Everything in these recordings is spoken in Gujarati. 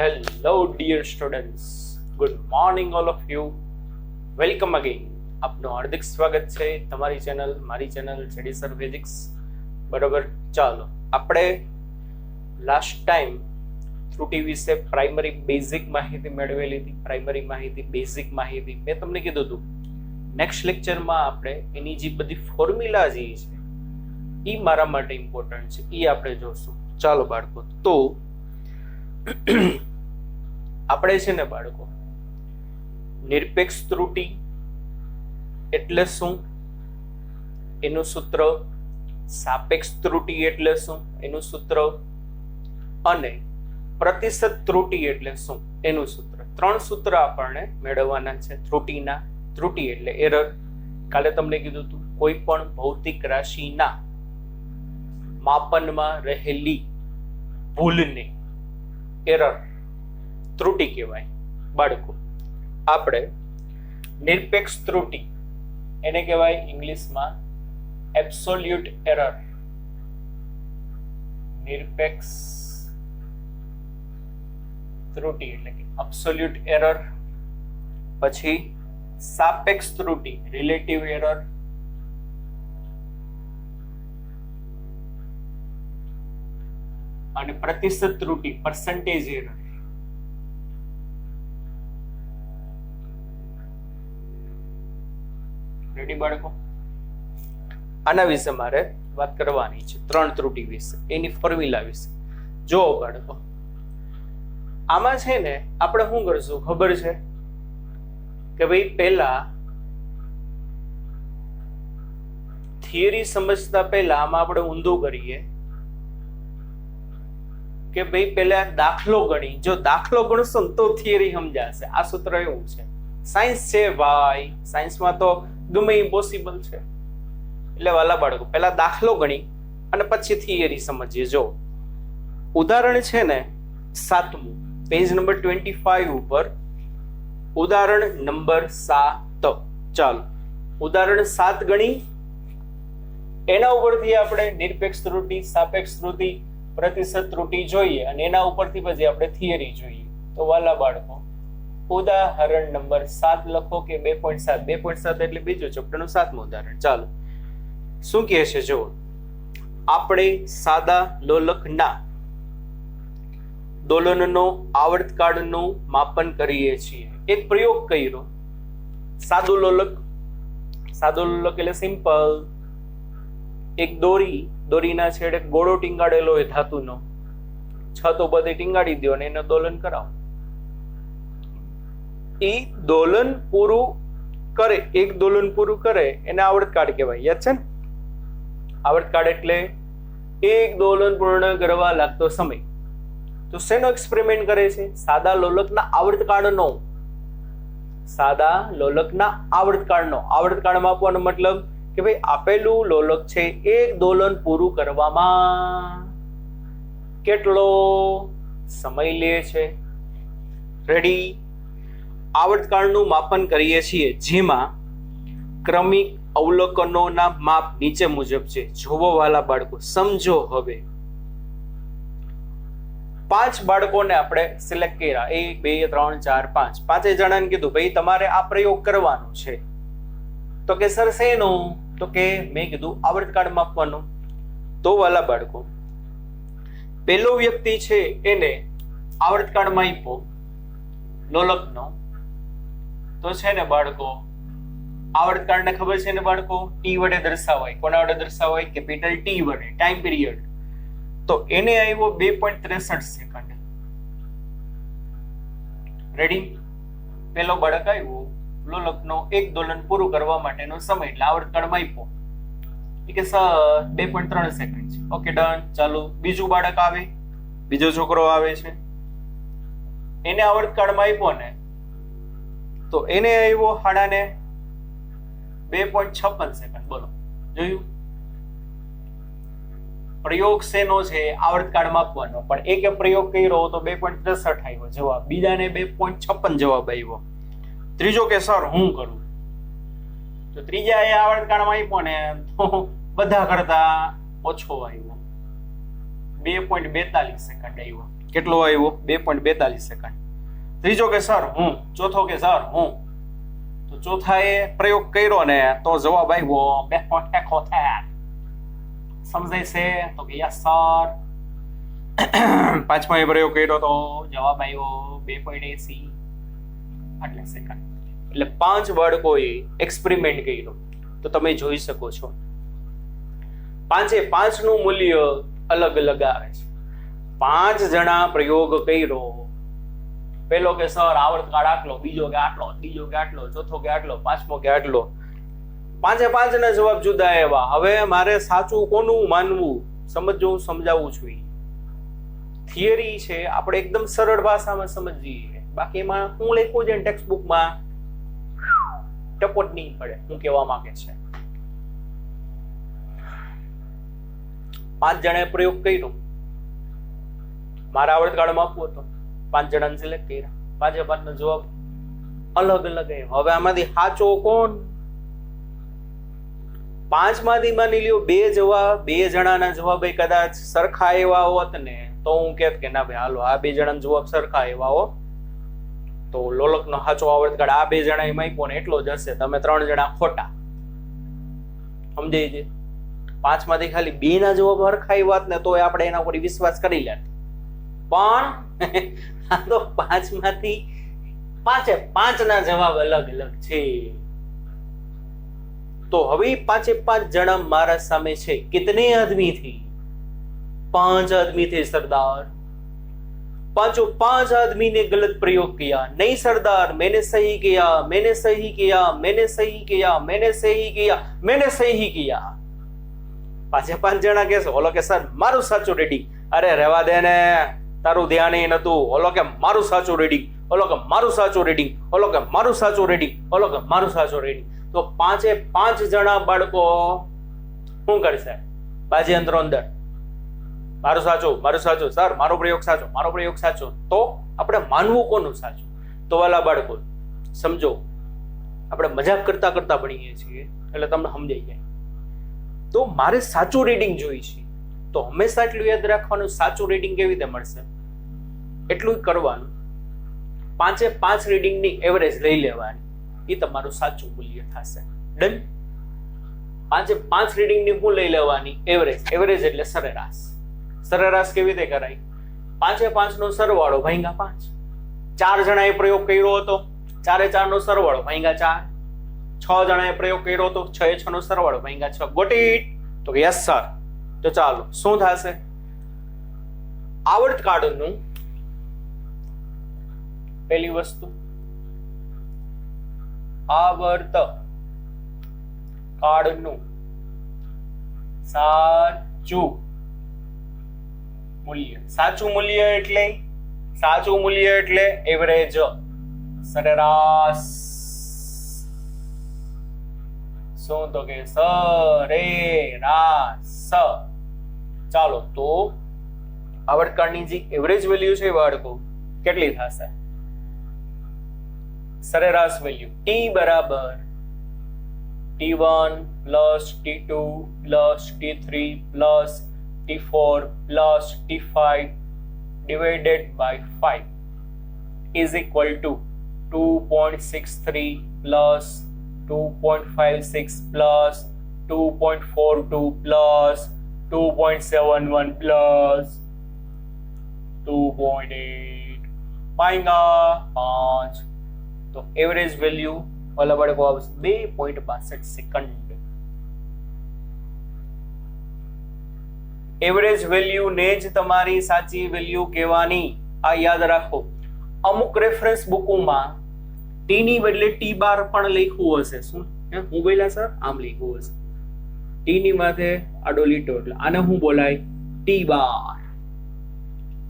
Hello, dear students. Good morning, all of you. Welcome again. આપનું હાર્દિક સ્વાગત છે તમારી ચેનલ, મારી ચેનલ જેડી સર ફિઝિક્સ. બરોબર, ચાલો આપણે લાસ્ટ ટાઈમ ત્રુટિ વિશે પ્રાઇમરી બેઝિક માહિતી મેળવેલી હતી. પ્રાઇમરી માહિતી, બેઝિક માહિતી મેં તમને કીધું હતું. નેક્સ્ટ લેક્ચરમાં આપણે એની જે બધી ફોર્મ્યુલા જે છે એ મારા માટે ઇમ્પોર્ટન્ટ છે, એ આપણે જોશું. ચાલો બાળકો, તો આપણે છે ને બાળકો, નિરપેક્ષ ત્રુટિ એટલે શું એનું સૂત્ર, સાપેક્ષ ત્રુટિ એટલે શું એનું સૂત્ર, અને પ્રતિશત ત્રુટિ એટલે શું એનું સૂત્ર. 3 સૂત્ર આપણને મેળવવાના છે ત્રુટિના. ત્રુટિ એટલે એરર. કાલે તમને કીધું હતું, કોઈ પણ ભૌતિક રાશિના માપનમાં રહેલી ભૂલને એરર ત્રુટિ કહેવાય. બાળકો, આપણે નિરપેક્ષ ત્રુટિ એને કહેવાય ઇંગ્લિશમાં એબ્સોલ્યુટ એરર. નિરપેક્ષ ત્રુટિ એટલે કે એબ્સોલ્યુટ એરર. પછી સાપેક્ષ ત્રુટિ રિલેટિવ એરર. અને પ્રતિશત ત્રુટિ પર્સન્ટેજ એરર. રેડી બાળકો? આના વિશે મારે વાત કરવાની છે, 3 ત્રુટિ વિશે, એની ફોર્મ્યુલા વિશે. જો બાળકો, આમાં છે ને આપણે શું કરશું ખબર છે કે ભાઈ, પહેલા થિયરી સમજતા પહેલા આમાં આપણે ઊંધું કરીએ કે ભાઈ પહેલા દાખલો ગણી. જો દાખલો ગણશો ને તો થિયરી સમજાશે. આ સૂત્ર એવું છે. સાયન્સ છે ભાઈ, સાયન્સમાં તો ગમે ઇમ્પોસિબલ છે. એટલે વાલા બાળકો, પહેલા દાખલો ગણી અને પછી થિયરી સમજીએ. જો ઉદાહરણ છે ને 7મું, પેજ નંબર 25 ઉપર ઉદાહરણ નંબર 7. ચાલો ઉદાહરણ 7 ગણી, એના ઉપરથી આપણે નિરપેક્ષ ત્રુટિ, સાપેક્ષ ત્રુટિ, પ્રતિશત ત્રુટિ જોઈએ અને એના ઉપરથી પછી આપણે થિયરી જોઈએ. તો વાલા બાળકો, ઉદાહરણ નંબર 7 લખો કે 2.7. 2.7 એટલે બીજું ચેપ્ટરનું 7મું ઉદાહરણ. ચાલો શું કહે છે જો, આપણે સાદા લોલકના દોલનનો આવર્તકાળનું માપન કરીએ છીએ. એક પ્રયોગ કર્યો. સાદું લોલક, સાદું લોલક એટલે સિમ્પલ. એક દોરીના છેડે ગોળો ટીંગાડેલો હોય ધાતુનો, છતો બધી ટીંગાડી દો અને એને દોલન કરાવો. એ દોલન પૂરું કરે, એક દોલન પૂરું કરે એને આવર્તકાળ કહેવાય. યાદ છે ને? આવર્તકાળ એટલે એક દોલન પૂર્ણ કરવા લાગતો સમય. તો શેનો એક્સપેરિમેન્ટ કરે છે? સાદા લોલકના આવર્તકાળનો. સાદા લોલકના આવર્તકાળનો. આવર્તકાળ માપવાનો મતલબ કે ભાઈ આપેલું લોલક છે, એક દોલન પૂરું કરવામાં કેટલો સમય લે છે. રેડી? આવર્તકાળનું માપન કરીએ છીએ, જેમાં ક્રમિક અવલોકનોના માપ નીચે મુજબ છે. જોવો વાલા બાળકો, સમજો. હવે 5 બાળકોને આપણે સિલેક્ટ કર્યા. 1 2 3 4 5. 5 જણાને કીધું ભાઈ તમારે આ પ્રયોગ કરવાનો છે. તો કે સર શેનો? તો કે મેં કીધું આવર્તકાળ માપવાનો. તો વાલા બાળકો, પહેલો વ્યક્તિ છે એને આવર્તકાળ માપ્યો લોલકનો. તો છે ને બાળકો, આવર્તકાળને ખબર છે ને બાળકો, ટી વડે દર્શાવાય. કોના વડે દર્શાવાય? કેપિટલ ટી વડે. Time period. તો એને આવ્યો 2.63 સેકન્ડ. રેડી? પેલો બાળક આવ્યો લોલકનો એક દોલન પૂરું કરવા માટેનો સમય, એટલે આવર્તકાળ માપ્યો. કે સર 2.3 સેકન્ડ છે. Okay done. ચાલો બીજું બાળક આવે, બીજો છોકરો આવે છે, એને આવર્તકાળ માપ્યો ને, તો એને આવ્યો હાડાને 2.56 સેકન્ડ. બોલો, જોયું? પ્રયોગ શેનો છે? આવર્તકાળ માપવાનો. પણ એકે પ્રયોગ કર્યો તો 2.63 આવ્યો જવાબ, બીજાને 2.56 જવાબ આવ્યો. ત્રીજો કે સર હું કરું? તો ત્રીજા એ આવર્તકાળમાં આપ્યો ને તો બધા કરતા ઓછો આવ્યો, 2.42 સેકન્ડ આવ્યો. કેટલો આવ્યો? 2.42 સેકન્ડ. ત્રીજો કે સર હું, ચોથો કે સર હું. તો ચોથાએ પ્રયોગ કર્યો ને તો જવાબ આવ્યો 2.71. સમજાય છે? તો કે યસ સર. પાંચમા પ્રયોગ કર્યો તો જવાબ આવ્યો 2.80 આટલા સેકન્ડ. એટલે 5 બાળકોએ એક્સપેરિમેન્ટ કર્યો. તો તમે જોઈ શકો છો 5 નું મૂલ્ય અલગ અલગ આવે છે. 5 જણા પ્રયોગ કર્યો. પેલો કે સર આવર્તકાળ આટલો, બીજો કે આટલો, ત્રીજો કે આટલો, ચોથો કે આટલો, પાંચમો કે આટલો. 5 ના જવાબ જુદા એવા. હવે મારે સાચું કોનું માનવું સમજાવવું જોઈએ. થિયરી છે આપણે એકદમ સરળ ભાષામાં સમજીએ. બાકી એમાં હું લખ્યું છે ટેક્સ્ટ બુકમાં ટપોટ નહીં પડે હું કહેવા માંગે છે. 5 જણાએ પ્રયોગ કર્યો. મારા આવર્તકાળમાં આપવું હતો. 5 જણાને સિલેક્ટ કર્યા. 5 નો જવાબ અલગ અલગ આવ્યો. હવે આમાંથી સાચો કોણ? 5 માંથી માની લ્યો 2 જણાના જવાબ કદાચ સરખા એવા હોત ને તો હું કહેત કે ના ભાઈ હાલો આ 2 જણાના જવાબ સરખા એવા હો, તો લોલકનો સાચો આવર્તકાળ આ 2 જણા એમાં પણ એટલો જ હશે, તમે 3 જણા ખોટા. સમજાય છે? 5 માંથી ખાલી 2 ના જવાબ સરખા આવ્યા ને તો આપણે એના ઉપર વિશ્વાસ કરી લે. પણ આ તો 5 માંથી 5 ના જવાબ અલગ અલગ છે. તો હવે 5 જણા મારા સામે છે. कितने आदमी थी? 5 आदमी थे सरदार. 5 आदमी ने गलत प्रयोग किया. नहीं सरदार, मैंने सही किया, मैंने सही किया, मैंने सही किया, मैंने सही किया, मैंने सही किया. 5 જણા કે છે ઓલો કે સર મારું સાચું રીડિંગ. અરે રહેવા દે ને, તારું ધ્યાન એ નતું. ઓલો કે મારું સાચું રીડિંગ, ઓલો કે મારું સાચું રીડિંગ, ઓલો કે મારું સાચું રીડિંગ, ઓલો કે મારું સાચું રીડિંગ. તો 5 જણા બાળકો શું કરશે? બાજી અંદરો અંદર મારું સાચું સર, મારો પ્રયોગ સાચો, મારો પ્રયોગ સાચો. તો આપણે માનવું કોનું સાચું? તો વાલા બાળકો સમજો, આપણે મજાક કરતા કરતા ભણીએ છીએ એટલે તમને સમજાઈ જાય. તો મારે સાચું રીડિંગ જોઈ છે તો હંમેશા એટલું યાદ રાખવાનું, સાચું રીડિંગ કેવી રીતે મળશે એટલું કરવાનું. 5 રીડિંગની એવરેજ લઈ લેવાની, એ તમારું સાચું મૂલ્ય થશે. ડન. 5 રીડિંગની હું લઈ લેવાની એવરેજ એટલે સરેરાશ. સરેરાશ કેવી રીતે કરાય? 5 નો સરવાળો ભાગ્યા 5. 4 જણાએ પ્રયોગ કર્યો હતો, 4 નો સરવાળો ભાગ્યા 4. 6 જણાએ પ્રયોગ કર્યો હતો, 6 નો સરવાળો ભાગ્યા 6. Got it? તો યસ સર. તો ચાલો શું થશે? આવર્તકાળનું પહેલી વસ્તુ આવર્તકાળનું સાચું મૂલ્ય એટલે એવરેજ, સરેરાશ. શું તો કે સરેરાશ. ચાલો તો આવર્તકાળની જે એવરેજ વેલ્યુ છે બાળકો કેટલી થશે? સરેરાશ વેલ્યુ t બરાબર t1 plus t2 plus t3 plus t4 plus t5 divided by 5 is equal to 2.63 plus 2.56 plus 2.42 plus 2.71 plus 2.8 ભાગ્યા 5. તો એવરેજ વેલ્યુ ઓલા બાળકો આવશે 2.62 સેકન્ડ. એવરેજ વેલ્યુ ને જ તમારી સાચી વેલ્યુ કહેવાની, આ યાદ રાખો. અમુક રેફરન્સ બુકોમાં ટી ની બદલે ટી બાર પણ લખ્યું હશે. શું હું બોલ્યા સર? આમ લખ્યું હશે. ટી ની માથે આડો લીટો એટલે આને હું બોલાય ટી બાર.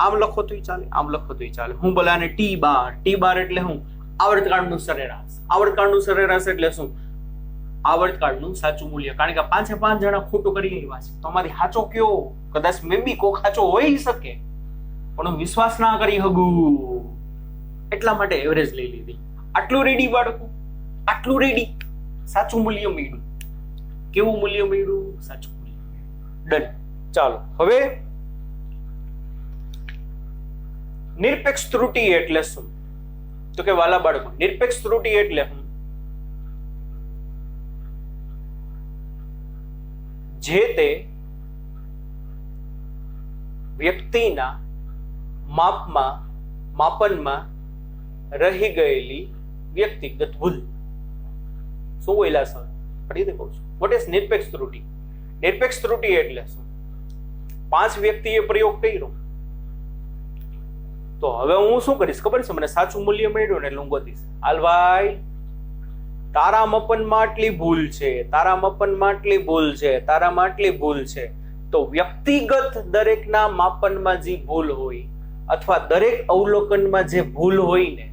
આમ લખો તોય ચાલે, આમ લખો તોય ચાલે. હું બોલાય ને ટી બાર. ટી બાર એટલે હું? આવર્તકાળનું સરેરાશ. આવર્તકાળનું સરેરાશ એટલે શું? આવર્તકાળનું સાચું મૂલ્ય. કારણ કે 5 જણા ખોટું કરી આવ્યા છે તો અમારી સાચો કયો? કદાચ મે બી કોક સાચો હોઈ શકે પણ હું વિશ્વાસ ના કરી શકું, એટલા માટે એવરેજ લઈ લીધી. આટલું રેડી બાળકો, આટલું રેડી. સાચું મૂલ્ય મળ્યું. કેવું મૂલ્ય મળ્યું? સાચું મૂલ્ય. ડન. ચાલો હવે નિરપેક્ષ ત્રુટિ એટલે શું? તો કે વાલા બાળકો, નિરપેક્ષ ત્રુટિ એટલે શું? જે તે વ્યક્તિના માપનમાં રહી ગયેલી વ્યક્તિગત ભૂલ. શું બોલ્યા સર? ફરીથી કહું છું, વોટ ઇઝ નિરપેક્ષ ત્રુટિ? નિરપેક્ષ ત્રુટિ એટલે શું? 5 વ્યક્તિએ પ્રયોગ કર્યો, તો હવે હું શું કરીશ ખબર છે? મને સાચું મૂલ્ય મળ્યું ને એટલે હું ગોતીશ, હાલ ભાઈ તારા માપનમાં આટલી ભૂલ છે, તારા માપનમાં આટલી ભૂલ છે, તારામાં આટલી ભૂલ છે. તો વ્યક્તિગત દરેકના માપનમાં જે ભૂલ હોય અથવા દરેક અવલોકનમાં જે ભૂલ હોય ને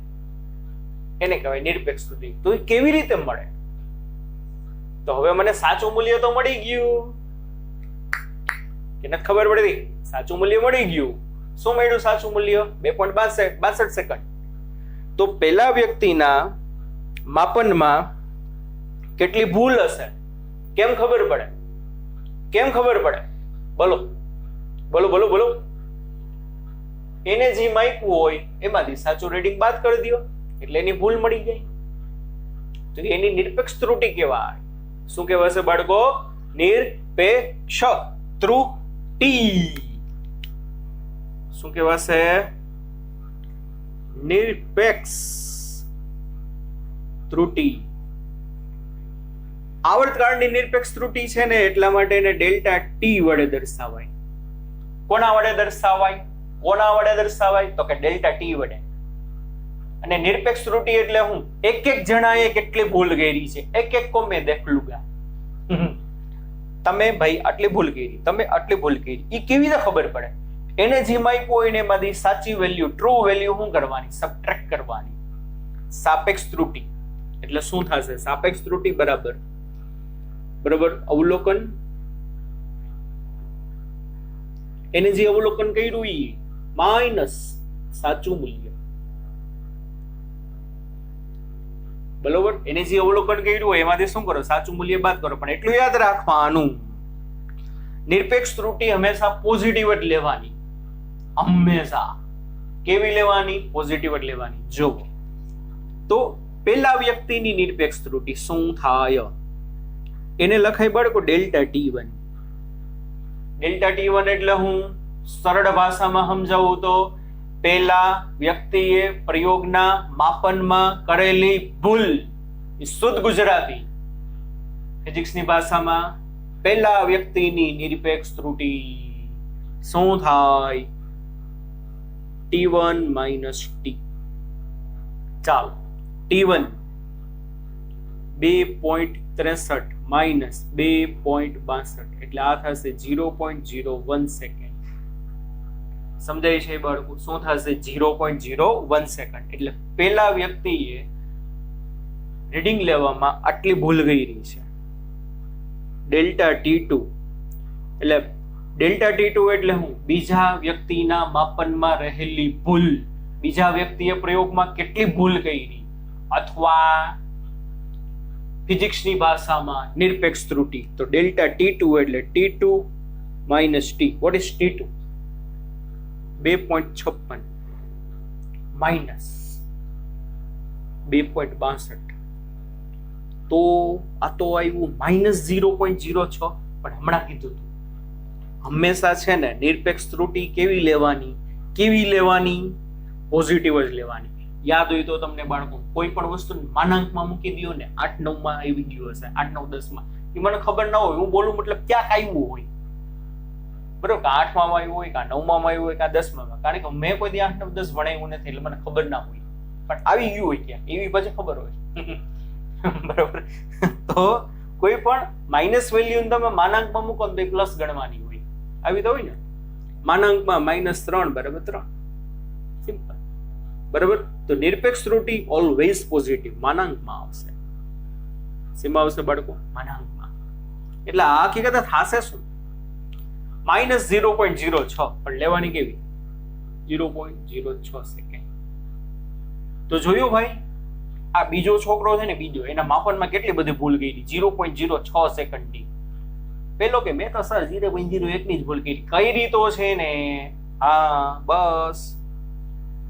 એને કહેવાય નિરપેક્ષ ત્રુટિ. તો એ કેવી રીતે મળે? તો હવે મને સાચું મૂલ્ય તો મળી ગયું કે નથી ખબર પડતી? સાચું મૂલ્ય મળી ગયું. શું મળ્યું સાચું મૂલ્ય? 2.62 સેકન્ડ. તો પેલા વ્યક્તિના માપનમાં કેટલી ભૂલ હશે કેમ ખબર પડે? કેમ ખબર પડે? બોલો બોલો બોલો બોલો. એને જે માપ્યું હોય એમાંથી સાચું રીડિંગ બાદ કરી દો એટલે એની ભૂલ મળી જાય. તો એની નિરપેક્ષ ત્રુટિ કહેવાય. શું કહેવાશે બાળકો? નિરપેક્ષ ત્રુટિ. શું કહેવાશે? નિરપેક્ષ ત્રુટિ. આવર્તકાળની નિરપેક્ષ ત્રુટિ છે ને એટલા માટે એને ડેલ્ટા ટી વડે દર્શાવાય. કોના વડે દર્શાવાય? કોના વડે દર્શાવાય? તો કે ડેલ્ટા ટી વડે. અને નિરપેક્ષ ત્રુટિ એટલે હું? એક એક જણાએ કેટલી ભૂલ કરી છે, એક એક કો મેં દેખ લુંગા. તમે ભાઈ આટલી ભૂલ કરી, તમે આટલી ભૂલ કરી, એ કેવી રીતે ખબર પડે? એને જે માપ્યું હોય એને એમાંથી સાચી વેલ્યુ, ટ્રુ વેલ્યુ શું કરવાની? સબટ્રેક્ટ કરવાની. સાપેક્ષ ત્રુટિ એટલે શું થશે? સાપેક્ષ ત્રુટિ બરાબર અવલોકન, એને જે અવલોકન કર્યું એ માઇનસ સાચું મૂલ્ય. બરોબર? એને જે અવલોકન કર્યું હોય એમાંથી શું કરો? સાચું મૂલ્ય બાદ કરો. પણ એટલું યાદ રાખવાનું, નિરપેક્ષ ત્રુટિ હંમેશા પોઝિટિવ જ લેવાની. હંમેશા કેવી લેવાની? પોઝિટિવ જ લેવાની. જો તો પેલા વ્યક્તિની નિરપેક્ષ ત્રુટિ શું થાય? એને લખાય બાળકો ડેલ્ટા T1. ડેલ્ટા T1 એટલે હું સરળ ભાષામાં સમજાવું તો પેલા વ્યક્તિએ પ્રયોગના માપનમાં કરેલી ભૂલ. શુદ્ધ ગુજરાતી ફિઝિક્સની ભાષામાં પેલા વ્યક્તિની નિરપેક્ષ ત્રુટિ શું થાય? T1 minus T. ચાલો, T1 2.63 માઇનસ 2.62 એટલે આ થશે 0.01 સેકન્ડ. સમજાય છે બાળકો? શું થશે? 0.01 સેકન્ડ. એટલે પેલા વ્યક્તિએ રીડિંગ લેવામાં આટલી ભૂલ કરી છે. ડેલ્ટા T2 એટલે ડેલ્ટા T2 એટલે હું? બીજા વ્યક્તિના માપનમાં રહેલી ભૂલ. બીજા વ્યક્તિએ પ્રયોગમાં કેટલી ભૂલ કરી, અથવા ફિઝિક્સની ભાષામાં નિરપેક્ષ ત્રુટિ. તો ડેલ્ટા T2 એટલે T2 minus T. What is T2? 2.56 minus 2.62. તો આ તો આવ્યું માઇનસ 0.06. પણ હમણાં કીધું હતું હંમેશા છે ને નિરપેક્ષ ત્રુટિ કેવી લેવાની? કેવી લેવાની? પોઝિટિવ જ લેવાની. યાદ હોય તો તમને બાળકો કોઈ પણ વસ્તુ માનાંકમાં મૂકી દો ને, 8 9 માં આવી ગયું હશે, 8 9 10 માં, એ મને ખબર ના હોય, હું બોલું મતલબ ક્યાંક આવ્યું હોય, બરોબર? કે 8 માં આવ્યું હોય, કા 9 માં આવ્યું હોય, કા 10 માં. કારણ કે મેં કોઈ દી 8 9 10 ભણાવ્યું નથી એટલે મને ખબર ના હોય, પણ આવી ગયું હોય ક્યાં એવી પછી ખબર હોય. બરોબર? તો કોઈ પણ માઇનસ વેલ્યુ તમે માનાંકમાં મૂકો તો પ્લસ ગણવાની હોય. આવી તો હોય ને, માનાંકમાં -3 બરાબર 3. સિમ્પલ. બરાબર? તો નિરપેક્ષ ત્રુટિ ઓલવેઝ પોઝિટિવ માનાંકમાં આવશે. શેમાં આવશે બાળકો? માનાંકમાં. એટલે આ હકીકત થશે શું? -0.06 પણ લેવાની કેવી? 0.06 સેકન્ડ. તો જોયું ભાઈ, આ બીજો છોકરો છે ને, બીજો એના માપનમાં કેટલી બધી ભૂલ કરી, 0.06 સેકન્ડની. પેલો કે મેં તો સર 0.01 ની જ ભૂલ કરી. કઈ રીતો છે ને? હા બસ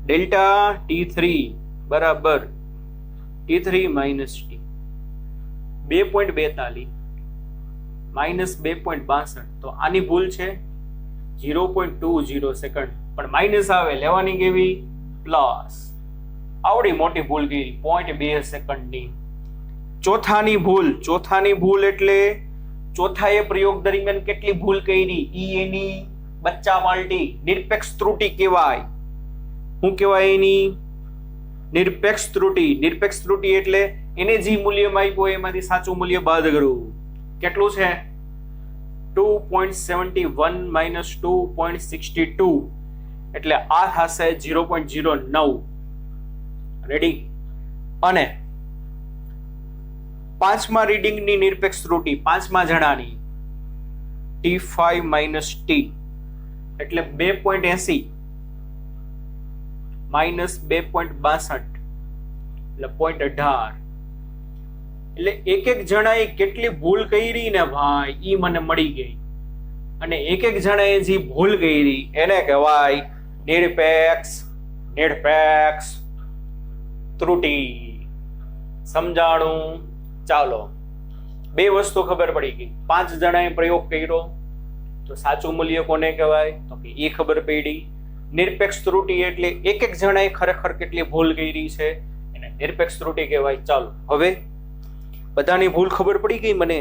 ડેલ્ટા T3 બરાબર T3 માઇનસ T 2.42 માઇનસ 2.62, તો આની ભૂલ છે 0.20 સેકન્ડ, પણ માઇનસ આવે લેવાની કેવી પ્લસ. આવડી મોટી ભૂલ કરી 0.2 સેકન્ડની. ચોથાની ભૂલ એટલે ચોથાએ પ્રયોગ દરમિયાન કેટલી ભૂલ કરી ઈ એની બચ્ચા પાલટી નિરપેક્ષ ત્રુટિ કહેવાય. શું કહેવાય એની નિરપેક્ષ ત્રુટિ એટલે એને જે મૂલ્યમાં આપ્યું એમાંથી સાચું મૂલ્ય બાદ કરવું. કેટલું છે 2.71 માઇનસ 2.62, એટલે આ થશે 0.09. રેડી. અને પાંચમા રીડિંગની નિરપેક્ષ ત્રુટિ પાંચમા જણાની T5 માઇનસ T એટલે 2.80 માઇનસ 2.62 એટલે 0.18. એટલે એક જણાએ કેટલી ભૂલ કરી ને ભાઈ ઈ મને મળી ગઈ, અને એક જણાએ જે ભૂલ કરી એને કહેવાય નિરપેક્ષ ત્રુટિ. સમજાણું? ચાલો, બે વસ્તુ ખબર પડી ગઈ. 5 જણાએ પ્રયોગ કર્યો તો સાચું મૂલ્ય કોને કહેવાય તો કે એ ખબર પડી. નિરપેક્ષ ત્રુટિ એટલે એક જણાએ ખરેખર કેટલી ભૂલ કરી છે એને નિરપેક્ષ ત્રુટિ કહેવાય. ચાલો, હવે બધાની ભૂલ ખબર પડી ગઈ મને.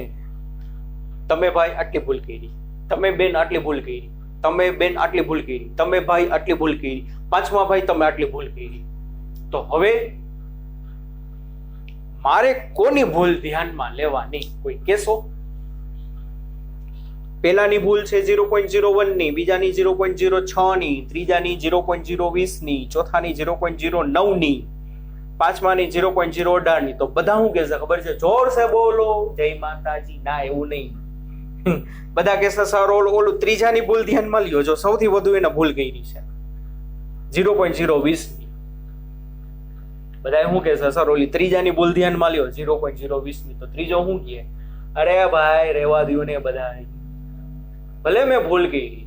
તમે ભાઈ આટલી ભૂલ કરી, તમે બેન આટલી ભૂલ કરી, તમે બેન આટલી ભૂલ કરી, તમે ભાઈ આટલી ભૂલ કરી, પાંચમા ભાઈ તમે આટલી ભૂલ કરી. તો હવે મારે કોની ભૂલ ધ્યાનમાં લેવાની કોઈ કેસો? પહેલાની ભૂલ છે 0.01 ની, બીજાની 0.06 ની, ત્રીજાની 0.020 ની, ચોથાની 0.09 ની, પાંચમાની 0.018 ની. તો બધા શું કહેશે ખબર છે? જોર સે બોલો જય માતાજી. ના, એવું નહીં. બધા કહેશે સર ઓલું ત્રીજાની ભૂલ ધ્યાનમાં લ્યો, જો સૌથી વધુ એને ભૂલ કરી છે 0.020 ની. બધા શું કહેશે સર ઓલી ત્રીજાની ભૂલ ધ્યાનમાં લ્યો 0.020 ની. તો ત્રીજો શું કહે? અરે ભાઈ રહેવા દો ને, બધા ભલે મેં ભૂલ કરી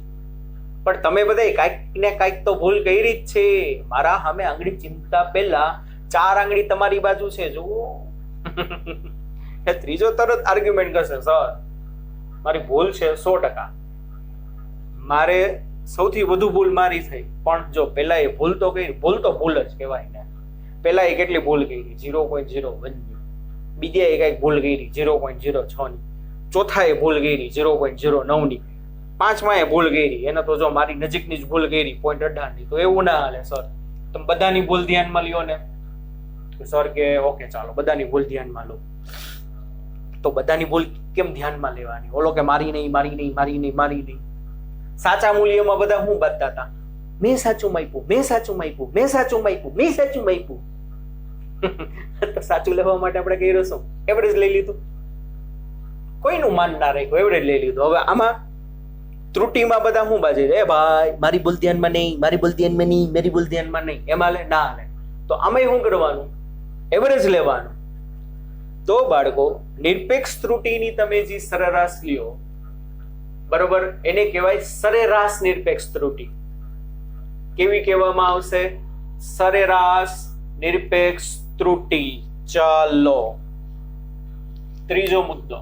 પણ તમે બધા કાંઈક ને કાંઈક તો ભૂલ કરી જ છે. મારા સામે આંગળી ચિંતા પહેલા 4 આંગળી તમારી બાજુ છે જુઓ. ત્રીજો તરત આર્ગ્યુમેન્ટ કરશે સર મારી ભૂલ છે 100%, મારે સૌથી વધુ ભૂલ મારી થઈ. પણ જો પેલા એ ભૂલ તો કરી, ભૂલ તો ભૂલ જ કહેવાય ને. પેલા એ કેટલી ભૂલ કરી 0.01 ની, બીજા એ કઈક ભૂલ કરી 0.06 ની, ચોથા એ ભૂલ કરી 0.09 ની, પાંચમા એ ભૂલ કરી એને તો જો મારી નજીકની જ ભૂલ કરી 0.18 ની. તો એવું ના હાલે સર, તમે બધાની ભૂલ ધ્યાનમાં લ્યો ને. સર કે ઓકે ચાલો બધાની ભૂલ ધ્યાનમાં લો. તો બધાની ભૂલ કેમ ધ્યાનમાં લેવાની? ઓલો કે મારી નહીં. સાચા મૂલ્યમાં બધા શું બાંધતા હતા? મેં સાચું માપ્યું. તો સાચું લેવા માટે આપણે કહી શું એવરેજ લઈ લીધું, કોઈનું માન ના રાખ્યું, એવરેજ લઈ લીધું. હવે આમાં ત્રુટિમાં બધા શું બાજે? એ ભાઈ મારી ભૂલ ધ્યાનમાં નહીં, એમાં લે ના લે. તો આમાં શું કરવાનું? એવરેજ લેવાનું. તો બાળકો નિરપેક્ષ ત્રુટિની તમે જે સરેરાશ લ્યો બરોબર, એને કહેવાય સરેરાશ નિરપેક્ષ ત્રુટિ. કેવી કહેવામાં આવશે? સરેરાશ નિરપેક્ષ ત્રુટિ. ચાલો, ત્રીજો મુદ્દો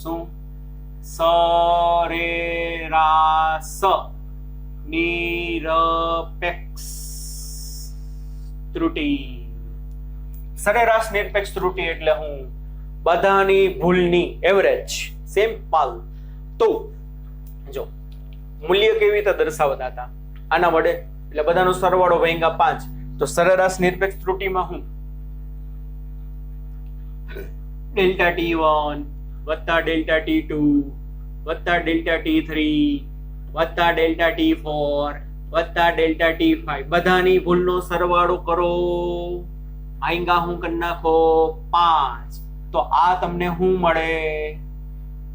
શું? સરેરાશ નિરપેક્ષ ત્રુટિ. સરેરાશ નિરપેક્ષ ત્રુટિ એટલે હું બધાની ભૂલની એવરેજ સિમ્પલ. તો જો મૂલ્ય કેવી રીતે દર્શાવતા હતા આના વડે, એટલે બધાનો સરવાળો ભાગ્યા 5. તો સરેરાશ નિરપેક્ષ ત્રુટિમાં હું ડેલ્ટા T1 વત્તા ડેલ્ટા T2 વત્તા ડેલ્ટા T3 વત્તા ડેલ્ટા T4 વત્તા ડેલ્ટા T5 બધાની ભૂલનો સરવાળો કરો. આઈંગા હું કરી નાખો 5. તો આ તમને શું મળે?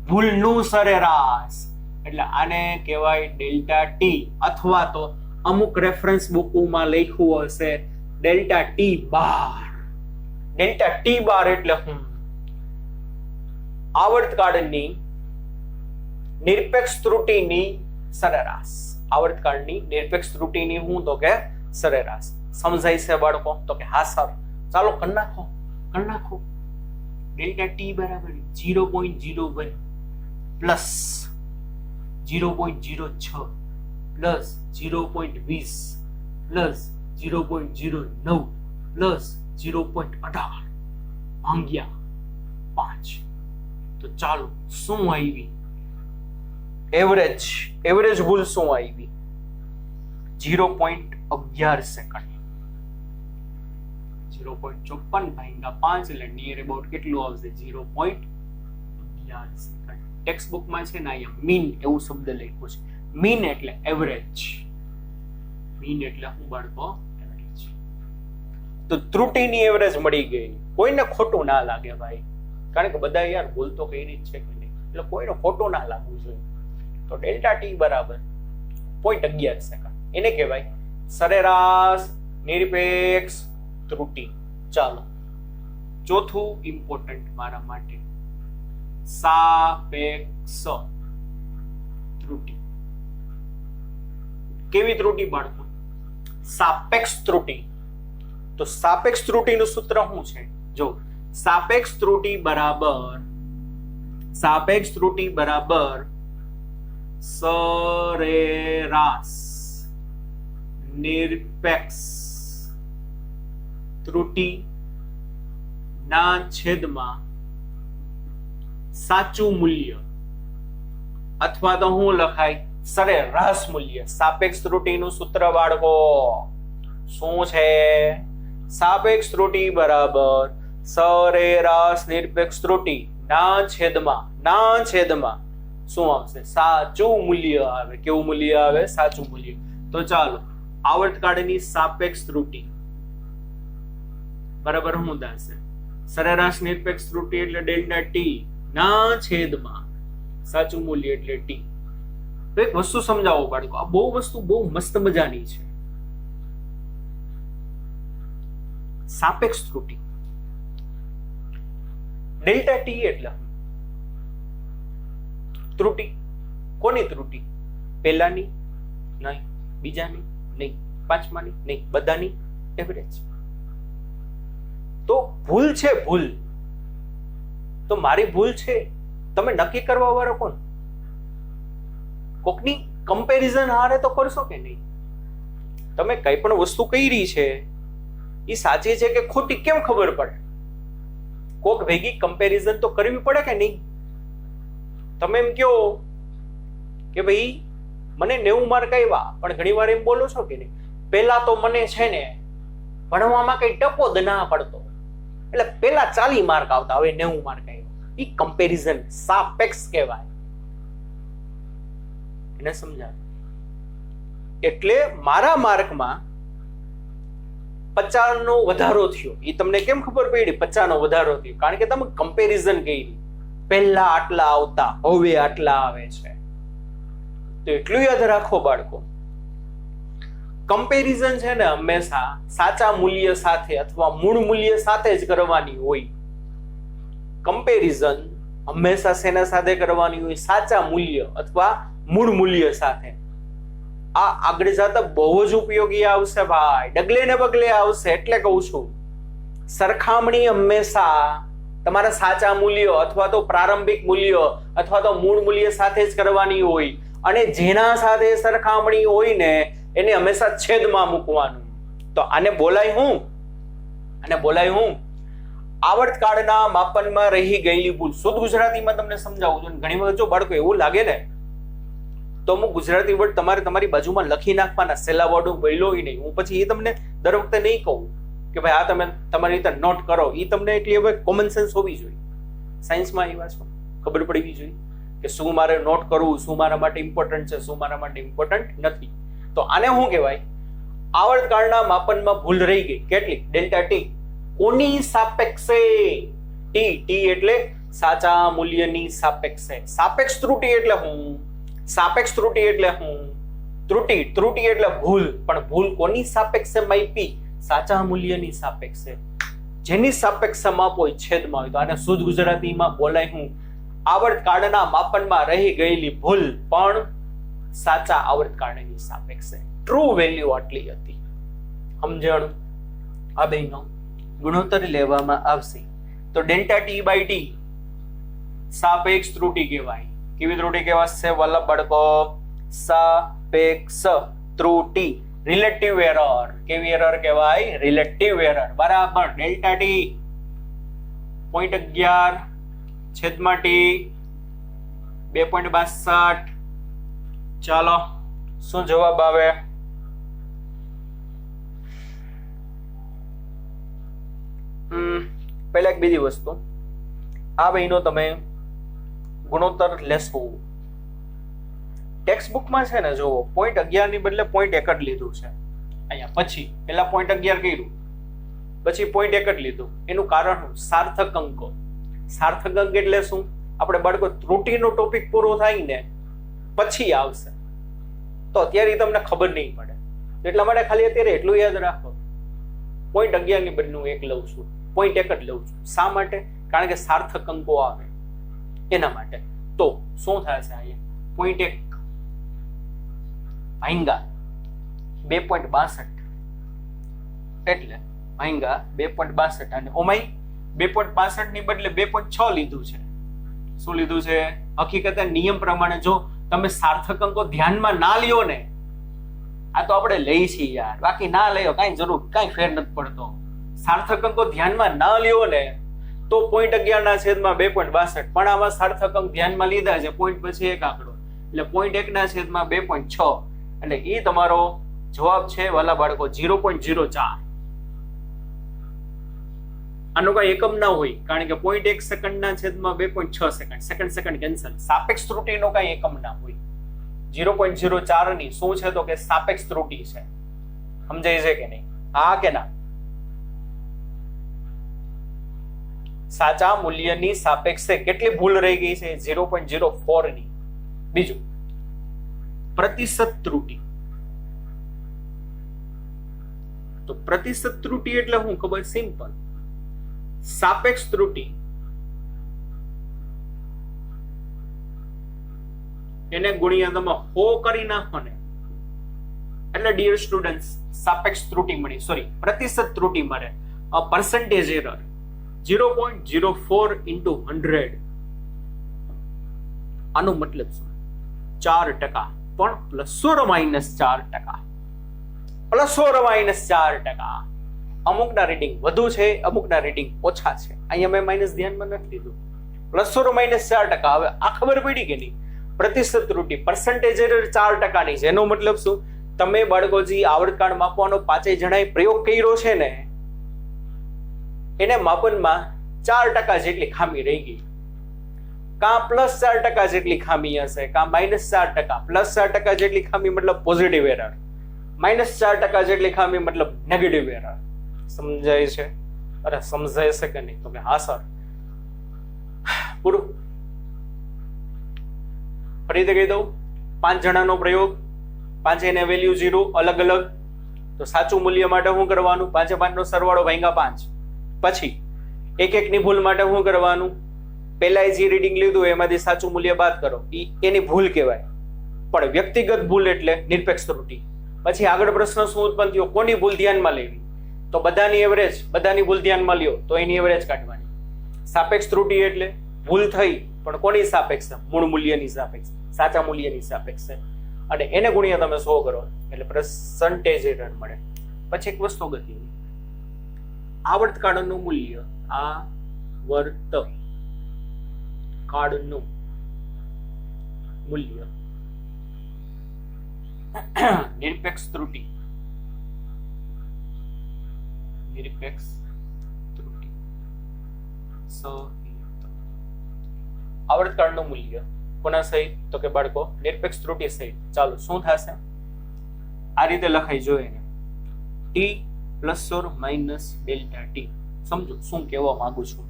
ભૂલનું સરેરાશ. એટલે આને કહેવાય ડેલ્ટા T, અથવા તો અમુક રેફરન્સ બુકોમાં લખ્યું હશે ડેલ્ટા T બાર. ડેલ્ટા T બાર એટલે હું આવર્તકાળની નિરપેક્ષ ત્રુટિની સરેરાશ. આવર્તકાળની નિરપેક્ષ ત્રુટિની હું તો કે સરેરાશ. સમજાય છે બાળકો? તો કે હા સર. ચાલો કરી નાખો. ડેલ્ટા ટી બરાબર 0.01 પ્લસ 0.06 પ્લસ 0.20 પ્લસ 0.09 પ્લસ 0.18 ભાગ્યા 5. તો ચાલો શું આવી? એવરેજ ભૂલ શું આવી? 0.11 સેકન્ડ. 0.54 ભાગ્યા 5 એટલે નિયર અબાઉટ કેટલું આવશે? 0.11 સેકન્ડ. ટેક્સ્ટ બુકમાં છે ને અહીંયા મીન એવું શબ્દ લખ્યું છે. મીન એટલે એવરેજ. મીન એટલે હું બાળકો એવરેજ. તો ત્રુટિની એવરેજ મળી ગઈ. કોઈને ખોટું ના લાગે ભાઈ, કારણ કે બધા યાર ભૂલ તો કઈ રીત છે કે નહીં, એટલે કોઈને ખોટું ના લાગવું જોઈએ. તો ડેલ્ટા ટી બરાબર 0.11 સેકન્ડ. એને કહેવાય સરેરાશ નિરપેક્ષ ત્રુટિ. ચાલો ચોથું ઇમ્પોર્ટન્ટ મારા માટે, સાપેક્ષ ત્રુટિ. કેવી ત્રુટિ બાળકો? સાપેક્ષ ત્રુટિ. તો સાપેક્ષ ત્રુટિનું સૂત્ર શું છે? જો સાપેક્ષ ત્રુટિ બરાબર સરેરાશ નિરપેક્ષ ત્રુટિ ના છેદમાં સાચું મૂલ્ય, અથવા તો હું લખાય સરેરાશ મૂલ્ય. સાપેક્ષ ત્રુટિનું સૂત્ર બાળકો શું છે? સાપેક્ષ ત્રુટિ બરાબર સરેરાશ નિરપેક્ષ ત્રુટિ ના છેદમાં શું આવશે? સાચું મૂલ્ય આવે. કેવું મૂલ્ય આવે? સાચું મૂલ્ય. તો ચાલો આવર્તકાળની સાપેક્ષ ત્રુટિ બરાબર શું થશે? સરેરાશ નિરપેક્ષ ત્રુટિ એટલે ડેલ્ટા ટી ના છેદમાં સાચું મૂલ્ય એટલે ટી. તો એક વસ્તુ સમજાવો બાળકો, આ વસ્તુ બહુ મસ્ત મજાની છે. સાપેક્ષ ત્રુટિ ડેલ્ટા ટી એટલે ત્રુટિ. કોની ત્રુટિ? પહેલાની નહીં, બીજાની નહીં, પાંચમાની નહીં, બધાની એવરેજ. તો ભૂલ છે ભૂલ. તો મારી ભૂલ છે, તમે નક્કી કરવા વાળો કોણ? કોકની કમ્પેરિઝન હારે તો કરશો કે નહીં? તમે કઈ પણ વસ્તુ કરી છે એ સાચી છે કે ખોટી કેમ ખબર પડે? કોક ભેગી કમ્પેરિઝન તો કરવી પડે કે નહીં? તમે એમ કહો કે ભાઈ મને 90 માર્ક આવ્યા, પણ ઘણી વાર એમ બોલો છો કે નહીં, પેલા તો મને છે ને ભણવામાં કઈ ટપો જ ના પડતો, એટલે પેલા 40 માર્ક આવતા, હવે 90 માર્ક આવ્યા. એ કમ્પેરિઝન સાપેક્ષ કહેવાય. એને સમજાવ. એટલે મારા માર્કમાં 50 નો વધારો થયો. એ તમને કેમ ખબર પડી 50 નો વધારો થયો? કારણ કે તમે કમ્પેરિઝન કરી. પહેલા આટલા આવતા, હવે આટલા આવે છે. તો એટલું યાદ રાખો બાળકો, કમ્પેરિઝન છે ને હંમેશા સાચા મૂલ્ય સાથે અથવા મૂળ મૂલ્ય સાથે જ કરવાની હોય. કમ્પેરિઝન હંમેશા શેના સાથે કરવાની હોય? સાચા મૂલ્ય અથવા મૂળ મૂલ્ય સાથે. આ આગળ જતા બહુ જ ઉપયોગી આવશે ભાઈ, ડગલે ને પગલે આવશે. એટલે કહું છું, સરખામણી હંમેશા તમારા સાચા મૂલ્ય અથવા તો પ્રારંભિક મૂલ્ય અથવા તો મૂળ મૂલ્ય સાથે જ કરવાની હોય. અને જેના સાથે સરખામણી હોય ને એને હંમેશા છેદમાં મૂકવાનું. તો આને બોલાય હું આવર્તકાળના માપનમાં રહી ગયેલી ભૂલ. શુદ્ધ ગુજરાતીમાં તમને સમજાવું છું. ઘણી વખત જો બાળકો એવું લાગે ને તો હું ગુજરાતી વર્ડ તમારી બાજુમાં લખી નાખવાના, સેલા વર્ડ હું બોલ્યો નહીં. હું પછી એ તમને દર વખતે નહીં કહું કે ભાઈ આ તમે તમારી રીતે નોટ કરો. એ તમને એટલી હવે કોમન સેન્સ હોવી જોઈએ. સાયન્સમાં એવા છો, ખબર પડવી જોઈએ કે શું મારે નોટ કરવું, શું મારા માટે ઇમ્પોર્ટન્ટ છે, શું મારા માટે ઇમ્પોર્ટન્ટ નથી. તો આને શું કહેવાય? આવર્તકાળના માપનમાં ભૂલ રહી ગઈ. કેટલી? Delta T. કોની સાપેક્ષે? ટી એટલે સાચા મૂલ્યની સાપેક્ષે. સાપેક્ષ ત્રુટિ એટલે હું? સાપેક્ષ ત્રુટિ એટલે હું? ત્રુટિ એટલે ભૂલ. પણ ભૂલ કોની સાપેક્ષે માપી? સાચા મૂલ્યની સાપેક્ષે. જેની સાપેક્ષે માપ હોય છેદમાં હોય. તો આને શુદ્ધ ગુજરાતીમાં બોલાય હું? આવર્તકાળના માપનમાં રહી ગયેલી ભૂલ પણ સાચા આવર્તકાળની સાપેક્ષે. ટ્રુ વેલ્યુ આટલી હતી. સમજણ? આ બેનો ગુણોત્તર લેવામાં આવશે તો ડેલ્ટા ટી બાય ટી સાપેક્ષ ત્રુટિ કહેવાય. કેવી ત્રુટિ કહેવાશે વાલા બાળકો? સાપેક્ષ ત્રુટિ, રિલેટિવ એરર. કેવી એરર કહેવાય? Relative error. બરાબર. ડેલ્ટા ટી 0.11 છેદમાં ટી 2.62. ચાલો શું જવાબ આવે? પહેલા એક બીજી વસ્તુ, આ બહેનો તમે ગુણોત્તર લેશો ટેક્સ્ટ બુકમાં છે ને, જુઓ 0.11 ની બદલે 0.1 જ લીધું છે અહીંયા. પછી પેલા 0.11 કર્યું, પછી 0.1 જ લીધું. એનું કારણ શું? સાર્થક અંકો. સાર્થક અંક એટલે શું? આપણે બાળકો ત્રુટિનો ટોપિક પૂરો થાય ને પછી આવશે, તો અત્યારે તમને ખબર નહીં પડે. એટલા માટે ખાલી અત્યારે એટલું યાદ રાખો, 0.11 ની બદલે હું 1 લઉં છું, 0.1 જ લઉં છું. શા માટે? કારણ કે સાર્થક અંકો આવે એના માટે. તો શું થશે અહીંયા? 0.1 ભાંગા 2.62 એટલે ભાંગા 2.62 અને ઓમાઈ 2.65 ની બદલે 2.6 લીધું છે. શું લીધું છે? હકીકતે નિયમ પ્રમાણે જો તમે સાર્થક અંકો ધ્યાનમાં ના લ્યો ને, આ તો આપણે લઈ છીએ યાર, બાકી ના લયો કાંઈ જરૂર, કાંઈ ફેર નથી પડતો. સાર્થક અંકો ધ્યાનમાં ના લ્યો ને તો 0.11 ના છેદમાં 2.62, પણ આમાં સાર્થક અંક ધ્યાનમાં લીધા છે, પોઈન્ટ પછી એક આંકડો, એટલે 0.1 ના છેદમાં 2.6, એટલે એ તમારો જવાબ છે વાલા બાળકો 0.04. આનો કઈ એકમ ના હોય, કારણ કે 0.1 સેકન્ડ ના છેદમાં 2.6 સેકન્ડ, સેકન્ડ કેન્સલ. સાપેક્ષ ત્રુટિનો કઈ એકમ ના હોય. 0.04 ની શું છે તો કે સાપેક્ષ ત્રુટિ છે. સમજાય છે કે નહીં? હા કે ના? સાચા મૂલ્યની સાપેક્ષે કેટલી ભૂલ રહી ગઈ છે? 0.04 ની. બીજું પ્રતિશત ત્રુટિ. તો પ્રતિશત ત્રુટિ એટલે શું ખબર? સિમ્પલ. સાપેક્ષ ત્રુટિ એને ગુણ્યા તમે 100 કરી નાખો ને એટલે ડિયર સ્ટુડન્ટ્સ સાપેક્ષ ત્રુટિ મળી, સોરી પ્રતિશત ત્રુટિ મળે. Percentage error 0.04 into 100. આનો મતલબ શું? 4%, પણ plus or minus 4%, plus or minus 4%. અમુકના રીડિંગ વધુ છે, અમુકના રીડિંગ ઓછા છે. અહીંયા મેં માઇનસ ધ્યાનમાં નથી લીધું. Plus or minus 4%. હવે આ ખબર પડી કે નહીં? પ્રતિશત ત્રુટિ પર્સન્ટેજ એરર 4% ની છે. એનો મતલબ શું? તમે બાળકોજી આવર્તકાળ માપવાનો 5 જણાએ પ્રયોગ કર્યો છે ને, એને માપનમાં 4% જેટલી ખામી રહી ગઈ. કાં પ્લસ 4% જેટલી ખામી હશે, કાં માઇનસ 4%. પ્લસ 4% જેટલી ખામી મતલબ પોઝિટિવ એરર, માઇનસ 4% જેટલી ખામી મતલબ નેગેટિવ એરર. સમજાય છે? અરે સમજાય છે કે નહીં? તો કે હા સર. પૂરું. ફરીથી કહી દઉં, 5 જણાનો પ્રયોગ, 5 ને વેલ્યુ 0 અલગ અલગ. તો સાચું મૂલ્ય માટે શું કરવાનું? 5 5 નો સરવાળો ભાગ્યા 5. પછી એક ની ભૂલ માટે શું કરવાનું? પહેલા જે રીડિંગ લીધું એમાંથી સાચું મૂલ્ય બાદ કરો, એની ભૂલ કહેવાય. પણ વ્યક્તિગત ભૂલ એટલે નિરપેક્ષ ત્રુટિ. પછી આગળ પ્રશ્ન શું ઉત્પન્ન થયો? કોની ભૂલ ધ્યાનમાં લેવી? તો બધાની એવરેજ, બધાની ભૂલ ધ્યાનમાં લ્યો તો એની એવરેજ કાઢવાની. સાપેક્ષ ત્રુટિ એટલે ભૂલ થઈ પણ કોની સાપેક્ષે? મૂળ મૂલ્યની સાપેક્ષે, સાચા મૂલ્યની સાપેક્ષે. અને એને ગુણ્યા તમે 100 કરો એટલે પર્સન્ટેજ એરર મળે. પછી એક વસ્તુ ગતિની, આવર્તકાળનું મૂલ્ય, આવર્તકાળનું મૂલ્ય નિરપેક્ષ ત્રુટિ, નિરપેક્ષ ત્રુટિ આવર્તકાળનું મૂલ્ય કોના સહિત? તો કે બાળકો નિરપેક્ષ ત્રુટિ સહિત. ચાલો શું થશે? આ રીતે લખાઈ જોઈએ ને, T plus or minus delta T. સમજો શું કહેવા માંગુ છું?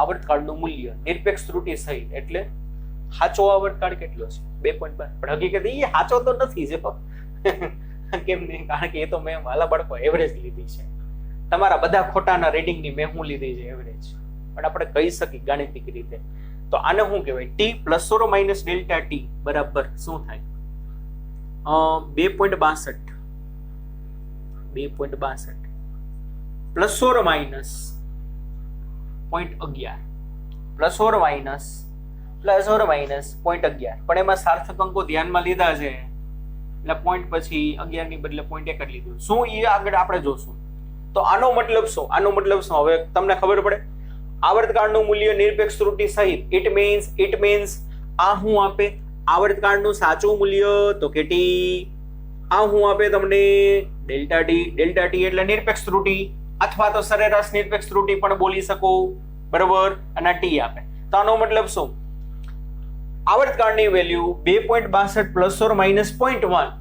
આવર્તકાળનું મૂલ્ય નિરપેક્ષ ત્રુટિ સહિત એટલે સાચો આવર્તકાળ કેટલો છે? 2.2. પણ હકીકત એ સાચો તો નથી જ. કેમ નહીં? કારણ કે એ તો મેં વાલા બાળકો એવરેજ લીધી છે. તમારા બધા ખોટાના રીડિંગની મેં હું લીધી છે એવરેજ. પણ આપણે કહી શકીએ ગાણિતિક રીતે તો આને શું કહેવાય? t plus or minus delta t બરાબર શું થાય? 2.62 plus or minus 0.11 plus or minus 0.11 પણ એમાં સાર્થક અંકો ધ્યાનમાં લીધા છે એટલે પોઈન્ટ પછી 11 ની બદલે 0.1 જ લીધું. શું એ આગળ આપણે જોશું. તો આનો મતલબ શું? હવે તમને ખબર પડે. આવર્તકાળનું મૂલ્ય નિરપેક્ષ ત્રુટિ સહિત ઇટ મીન્સ આ શું આપે? આવર્તકાળનું સાચું મૂલ્ય તો કે t. આ શું આપે તમને? ડેલ્ટા t એટલે નિરપેક્ષ ત્રુટિ અથવા તો સરેરાશ નિરપેક્ષ ત્રુટિ પણ બોલી શકો, બરોબર? અને t આપે. તો આનો મતલબ શું? આવર્તકાળની value 2.62 plus or minus 0.1,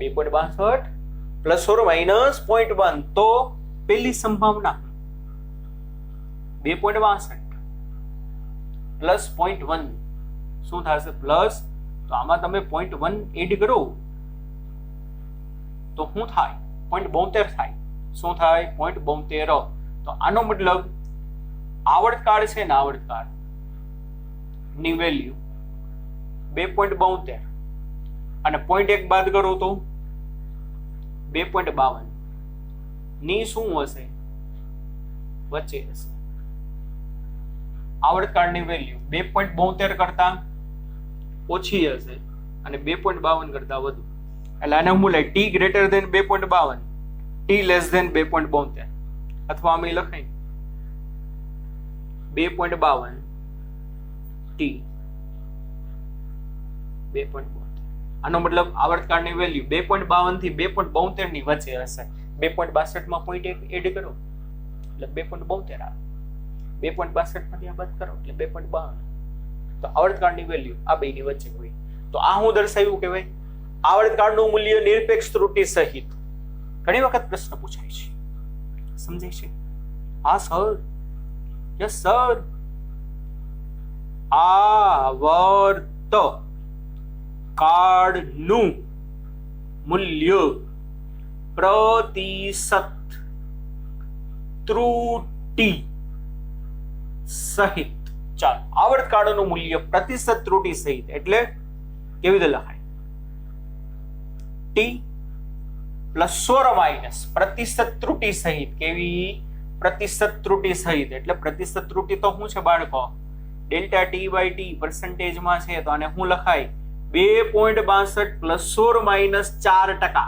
2.62 plus or minus 0.1, તો પેલી સંભાવના 2.62 પ્લસ 0.1 શું થશે? પ્લસ. તો આમાં તમે 0.1 એડ કરો તો શું થાય? 0.72 થાય. શું થાય? 0.72. તો આનો મતલબ આવર્તકાળ છે ને, આવર્તકાળ ની વેલ્યુ 2.72 અને 0.1 બાદ કરો તો 2.52 ની શું હશે? વચ્ચે હશે. આવર્તકાળની વેલ્યુ 2.72 કરતા ઓછી હશે અને 2.52 કરતા વધુ. એટલે આને હું લઈ t greater than 2.52, t less than 2.72, અથવા અમે લખાય 2.52 t 2.72. આનો મતલબ આવર્તકાળની વેલ્યુ 2.52 થી 2.72 ની વચ્ચે હશે. 2.62 માં 0.1 એડ કરો એટલે 2.72 આવે. 2.62 માંથી આ બાદ કરો એટલે 2.52. તો આવર્તકાળની વેલ્યુ આ બેની વચ્ચે હોય. તો આ હું દર્શાવ્યું કહેવાય આવર્તકાળનું મૂલ્ય નિરપેક્ષ ત્રુટિ સહિત. ઘણી વખત પ્રશ્ન પૂછાય છે, સમજાય છે? હા સર, યસ સર. આવર્તકાળનું મૂલ્ય પ્રતિશત ત્રુટિ સહિત. ચાલો, આવર્તકાળનું મૂલ્ય પ્રતિશત ત્રુટિ સહિત એટલે કેવી રીતે લખાય? t પ્લસ ઓર માઇનસ પ્રતિશત ત્રુટિ સહિત. કેવી? પ્રતિશત ત્રુટિ સહિત એટલે પ્રતિશત ત્રુટિ તો શું છે બાળકો? ડેલ્ટા t બાય t પર્સન્ટેજમાં છે તો આને શું લખાય? 2.62 plus or minus 4%,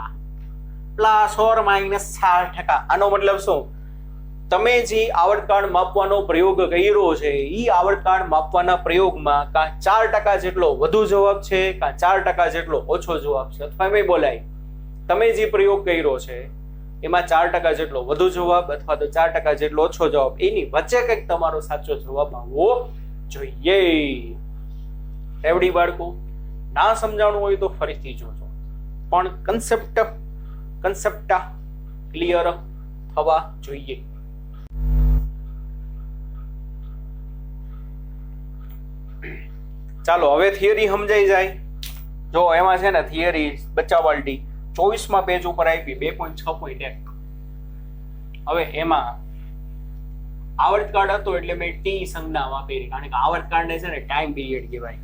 plus or minus 4%. આનો મતલબ શું? તમે જે આવર્તકાળ માપવાનો પ્રયોગ કર્યો છે એ આવર્તકાળ માપવાના પ્રયોગમાં કાં 4% જેટલો વધુ જવાબ છે કાં 4% જેટલો ઓછો જવાબ છે. અથવા એમ બોલાય તમે જે પ્રયોગ કર્યો છે એમાં 4% જેટલો વધુ જવાબ અથવા તો 4% જેટલો ઓછો જવાબ, એની વચ્ચે કંઈક તમારો સાચો જવાબ આવવો જોઈએ. રેવડી બાળકો? ના સમજાણું હોય તો ફરીથી જોજો, પણ કન્સેપ્ટ ક્લિયર થવા જોઈએ. ચાલો હવે થિયરી સમજાઈ જાય. જો એમાં છે ને થિયરી બચ્ચાવાલટી 24માં પેજ ઉપર આપી 2.6.1. હવે એમાં આવર્તકાળ હતો એટલે મેં ટી સંજ્ઞા વાપરી, કારણ કે આવર્તકાળને છે ને ટાઈમ પીરિયડ કહેવાય.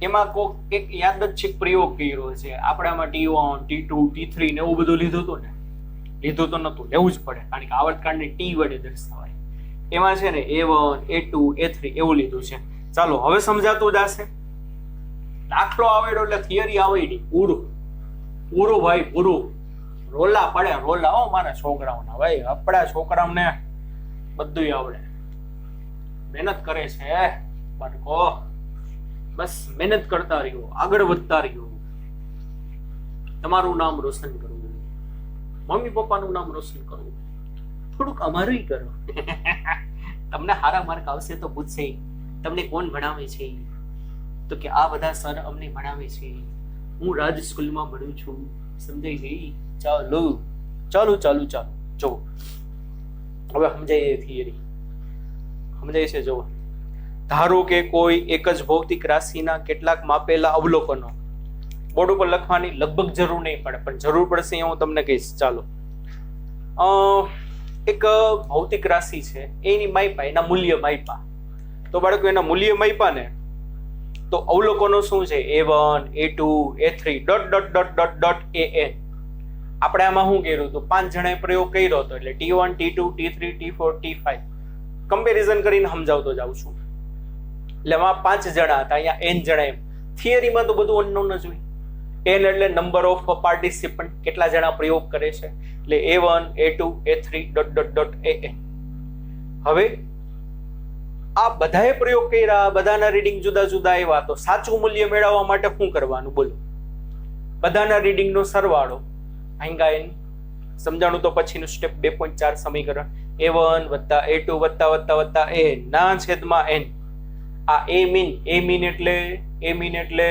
એમાં કોક એક યાદચ્છિક પ્રયોગ કર્યો છે. આપણામાં T1, T2, T3 ને એવું બધું લીધું હતું ને? લીધું તો નતું, લેવું જ પડે, કારણ કે આવર્તકાળને ટી વડે દર્શાવાય. એમાં છે ને A1, A2, A3 એવું લીધું છે. ચાલો હવે સમજાતું જશે. દાખલો આવડ્યો એટલે થિયરી આવડી. પૂરું ભાઈ, પૂરું. રોલા પડે, રોલા. હો મારા છોકરાઓના ભાઈ, આપણા છોકરાઓને બધું આવડે, મહેનત કરે છે બાળકો. બસ મહેનત કરતા રહ્યો, આગળ વધતા રહ્યો. તમારું નામ રોશન કરવું, મમ્મી પપ્પાનું નામ રોશન કરવું, થોડુંક અમારું કરો. તમને સારા માર્ક આવશે તો પૂછશે તમને કોણ ભણાવે છે? તો કે આ બધા સર અમને ભણાવે છે, હું રાજ સ્કૂલમાં ભણું છું. સમજાઈ ગઈ? ચાલો ચાલો ચાલો ચાલો જો હવે સમજાય થિયરી. સમજાય છે? જો ધારો કે કોઈ એક જ ભૌતિક રાશિના કેટલાક માપેલા અવલોકનો. બોર્ડ ઉપર લખવાની લગભગ જરૂર નહીં પડે, પણ જરૂર પડશે હું તમને કહીશ. ચાલો એક ભૌતિક રાશિ છે, એની માયપા, એના મૂલ્ય માયપા. તો બાળકો એના મૂલ્ય માયપા ને તો અવલોકનો શું છે? A1, A2, A3 dot dot dot dot dot AN. આપણે આમાં શું કર્યું હતું? 5 જણાએ પ્રયોગ કર્યો હતો, એટલે T1, T2, T3, T4, T5 comparison કરીને સમજાવતો જાઉં છું. એટલે એમાં 5 જણા હતા, અહીંયા n જણા. એમ થિયરીમાં તો બધું અનનોન જ હોય. n એટલે નંબર ઓફ પાર્ટિસિપન્ટ, કેટલા જણા પ્રયોગ કરે છે, એટલે A1, A2, A3 dot dot dot AN. હવે આ બધાએ પ્રયોગ કર્યા, બધાના રીડિંગ જુદા જુદા આવ્યા, તો સાચું મૂલ્ય મેળવવા માટે શું કરવાનું બોલો? બધાના રીડિંગનો સરવાળો ભાંગા n. સમજાણું તો પછીનું સ્ટેપ 2.4 સમીકરણ A1 વત્તા A2 વત્તા વત્તા વત્તા n ના છેદમાં n. આ a મીન એટલે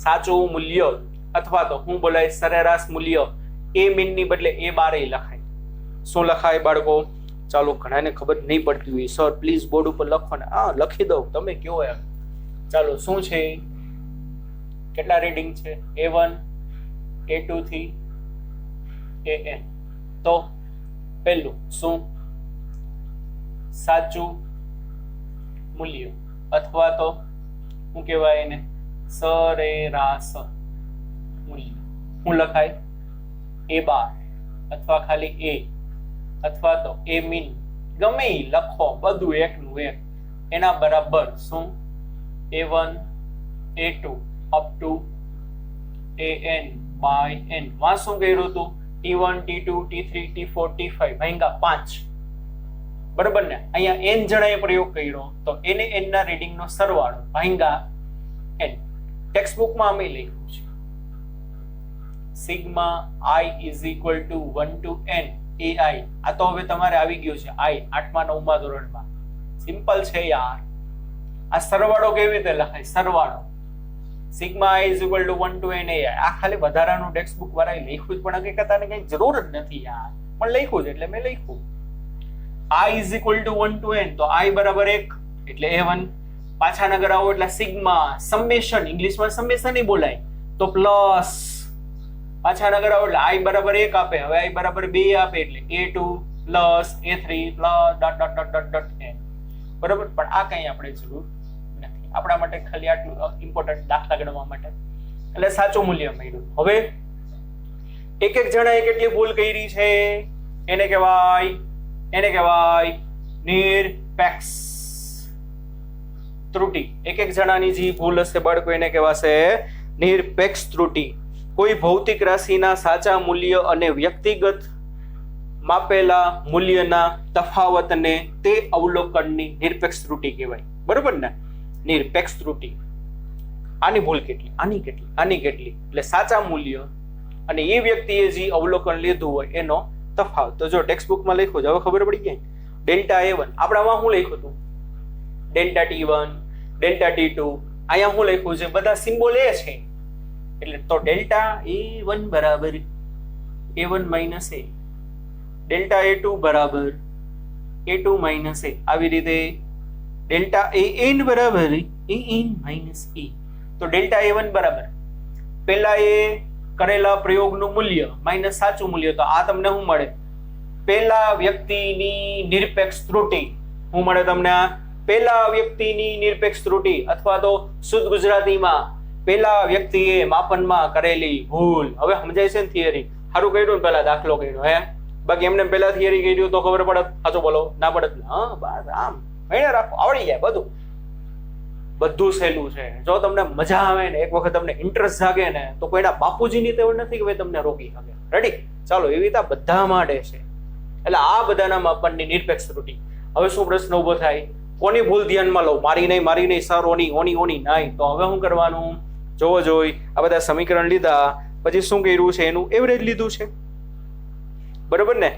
સાચું મૂલ્ય, અથવા તો શું બોલાય? સરેરાશ મૂલ્ય. a મીન ની બદલે a બાર લખાય. શું લખાય બાળકો? ચાલો, ઘણાને ખબર નહીં પડતી હોય, સર પ્લીઝ બોર્ડ ઉપર લખો ને. હા, લખી દઉં, તમે કયો એમ. ચાલો, શું છે? કેટલા રીડિંગ છે? A1, A2 થી AN. તો પહેલું શું? સાચું મૂલ્ય, અથવા તો શું કહેવાય એને? સરેરાશ મૂલ્ય. શું લખાય? a બાર અથવા ખાલી a, અથવા તો a મીન, ગમે ઈ લખો, બધું એકનું એક. એના બરાબર શું? A1, A2 up to AN by n. માં શું કર્યું હતું? T1, T2, T3, T4, T5 ભાંગા 5. બરાબર ને? અહીંયા n જણાએ પ્રયોગ કર્યો, તો n ના રીડિંગ નો સરવાળો ભાંગા n. ટેક્સ્ટબુકમાં અમે લખ્યું છે sigma i is equal to 1 to n AI. આ તો હવે તમારે આવી ગયું છે i 8મા 9મા ધોરણમાં. સિમ્પલ છે યાર. આ સરવાળો કેવી રીતે લખાય? સરવાળો sigma i is equal to 1 to n AI. આ ખાલી વધારાનું ટેક્સ્ટબુક વાળાએ લખ્યું જ, પણ હકીકતને કઈ જરૂર જ નથી યાર, પણ લખ્યું છે એટલે મેં લખ્યું. i is equal to 1 to n, તો i બરાબર 1 એટલે A1. પાછા નગર આવો એટલે સિગ્મા સમેશન, ઇંગ્લિશમાં સમેશન નહીં બોલાય, તો પ્લસ. પાછા નગર આવો એટલે i બરાબર 1 આપે, હવે i બરાબર 2 આપે, એટલે A2 plus A3 plus dot dot dot dot dot n. બરાબર? પણ આ કઈ આપણે જરૂર નથી, આપણા માટે ખાલી આટલું ઇમ્પોર્ટન્ટ દાખલા ગણવા માટે. એટલે સાચું મૂલ્ય મળ્યું. હવે એક જણાએ કેટલી ભૂલ કરી છે એને કહેવાય નિરપેક્ષ ત્રુટિ. એક જણાની જે ભૂલ હશે બાળકો એને કહેવાશે નિરપેક્ષ ત્રુટિ. કોઈ ભૌતિક રાશિના સાચા મૂલ્ય અને વ્યક્તિગત માપેલા મૂલ્યના તફાવતને તે અવલોકનની નિરપેક્ષ ત્રુટિ કહેવાય. બરોબર ને? નિરપેક્ષ ત્રુટિ. આની ભૂલ કેટલી, આની કેટલી, આની કેટલી, એટલે સાચા મૂલ્ય અને એ વ્યક્તિએ જે અવલોકન લીધું હોય એનો તફાવત. તો જો ટેક્સ્ટબુકમાં લખ્યું છે, હવે ખબર પડી ગઈ. ડેલ્ટા A1 આપણામાં શું લખ્યું હતું? Delta T1, delta T2. અહીંયા શું લખ્યું છે? બધા સિમ્બોલ એ છે, એટલે તો ડેલ્ટા A1 બરાબર A1 minus A, delta A2 બરાબર A2 માઇનસ A. આવી રીતે ડેલ્ટા AN બરાબર AN માઇનસ E. તો ડેલ્ટા A1 બરાબર પહેલા એ કરેલા પ્રયોગનું મૂલ્ય માઇનસ સાચું મૂલ્ય, તો આ તમને શું મળે? પહેલા વ્યક્તિની નિરપેક્ષ ત્રુટિ. શું મળે તમને? આ પહેલા વ્યક્તિની નિરપેક્ષ ત્રુટિ, અથવા તો શુદ્ધ ગુજરાતીમાં પહેલા વ્યક્તિએ માપનમાં કરેલી ભૂલ. હવે સમજાય છે ને થિયરી? સારું કર્યું ને પહેલા દાખલો કર્યો હે? બાકી એમને પહેલા થિયરી કર્યું તો ખબર પડત? સાચો બોલો, ના પડત? હા, બસ આમ ભણ્યા રાખો, આવડી જાય. બધું સહેલું છે. જો તમને મજા આવે ને, એક વખત તમને ઇન્ટરેસ્ટ જાગે ને, તો કોઈના બાપુજીની તેવ નથી કે તમને રોકી શકે. રેડી? ચાલો, એવી રીતે બધા માટે છે. એટલે આ બધાના માપનની નિરપેક્ષ ત્રુટિ. હવે શું પ્રશ્ન ઉભો થાય? કોની ભૂલ ધ્યાનમાં લો? મારી નહીં સર, ઓની નહીં. તો હવે શું કરવાનું? જોવો જોઈ આ બધા સમીકરણ લીધા પછી શું કર્યું છે? એનું એવરેજ લીધું છે. બરોબર ને?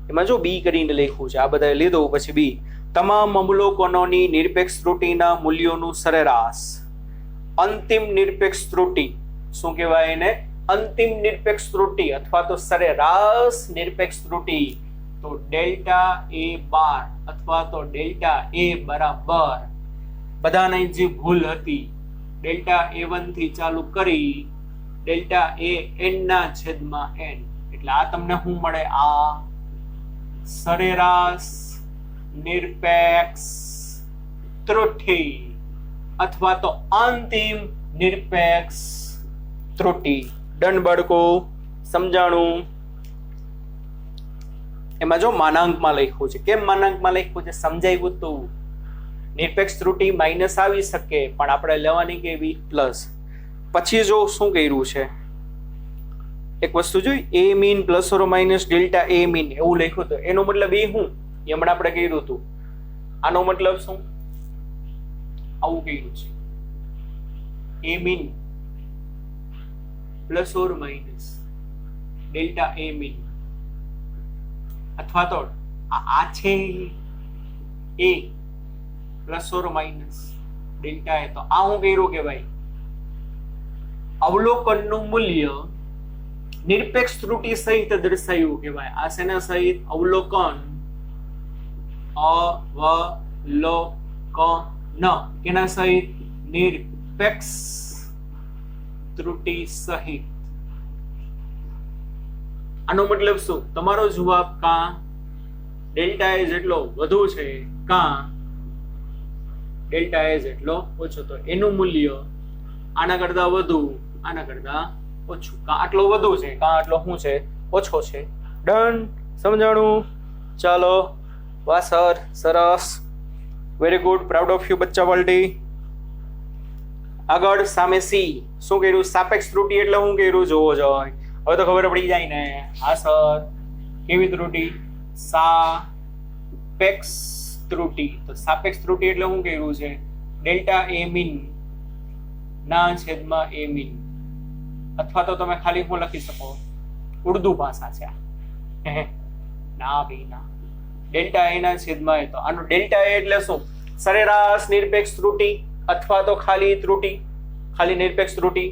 એમાં જો બી કરીને લખ્યું છે. આ બધા લીધું પછી બી. તમામ અવલોકનોની નિરપેક્ષ ત્રુટિના મૂલ્યોનું સરેરાશ. અંતિમ નિરપેક્ષ ત્રુટિ. શું કહેવાય એને? અંતિમ નિરપેક્ષ ત્રુટિ અથવા તો સરેરાશ નિરપેક્ષ ત્રુટિ. તો ડેલ્ટા A બાર અથવા તો ડેલ્ટા A બરાબર બધાની જે ભૂલ હતી, ડેલ્ટા A1 થી ચાલુ કરી ડેલ્ટા AN ના છેદમાં n. એટલે આ તમને શું મળે? આ સરેરાશ નિરપેક્ષ ત્રુટી અથવા તો અંતિમ નિરપેક્ષ ત્રુટી. ડન બાળકો, સમજાણું? એમાં જો માનાંકમાં લખ્યું છે. કેમ માનાંકમાં લખ્યું છે સમજાવ્યું તું. નિરપેક્ષ ત્રુટી માઇનસ આવી શકે પણ આપણે લેવાની કેવી પ્લસ. પછી જો શું કર્યું છે એક વસ્તુ જોઈ, A mean plus or minus delta A mean એવું લખ્યું હતું. એનો મતલબ એ શું એ હમણાં આપણે કર્યું હતું. આનો મતલબ શું? આવું કર્યું છે, A mean plus or minus delta A mean, અથવા તો આ છે A plus or minus delta A. તો આ હું કર્યું કે ભાઈ અવલોકનનું મૂલ્ય નિરપેક્ષ ત્રુટિ સહિત દર્શાવ્યું કે ભાઈ આ શેના સહિત? અવલોકન અવલોકન કેના સહિત? નિરપેક્ષ ત્રુટિ સહિત. આનો મતલબ શું? તમારો જવાબ કાં ડેલ્ટા એ જેટલો વધુ છે કાં ડેલ્ટા એ જેટલો ઓછો. તો એનું મૂલ્ય આના કરતા વધુ, આના કરતા ઓછું. કાં આટલો વધુ છે કાં આટલો શું છે? ઓછો છે. ડન, સમજાણું? ચાલો, વાહ સર, સરસ, very good, proud of you બચ્ચા પાર્ટી. આગળ સામે સી શું કર્યું? સાપેક્ષ ત્રુટિ એટલે શું કર્યું જોવો જોઈએ. હવે તો ખબર પડી જાય ને. હા સર, કેવી ત્રુટિ? સાપેક્ષ ત્રુટિ. તો સાપેક્ષ ત્રુટિ એટલે શું કર્યું છે? ડેલ્ટા એ મીન ના છેદમાં એ મીન, અથવા તો તમે ખાલી શું લખી શકો? ઉર્દુ ભાષા છે ના ભાઈ ના, ડેલ્ટા એ ના છેદમાં એ. તો આનું ડેલ્ટા એ એટલે શું? સરેરાશ નિરપેક્ષ ત્રુટિ અથવા તો ખાલી ત્રુટિ, ખાલી નિરપેક્ષ ત્રુટિ.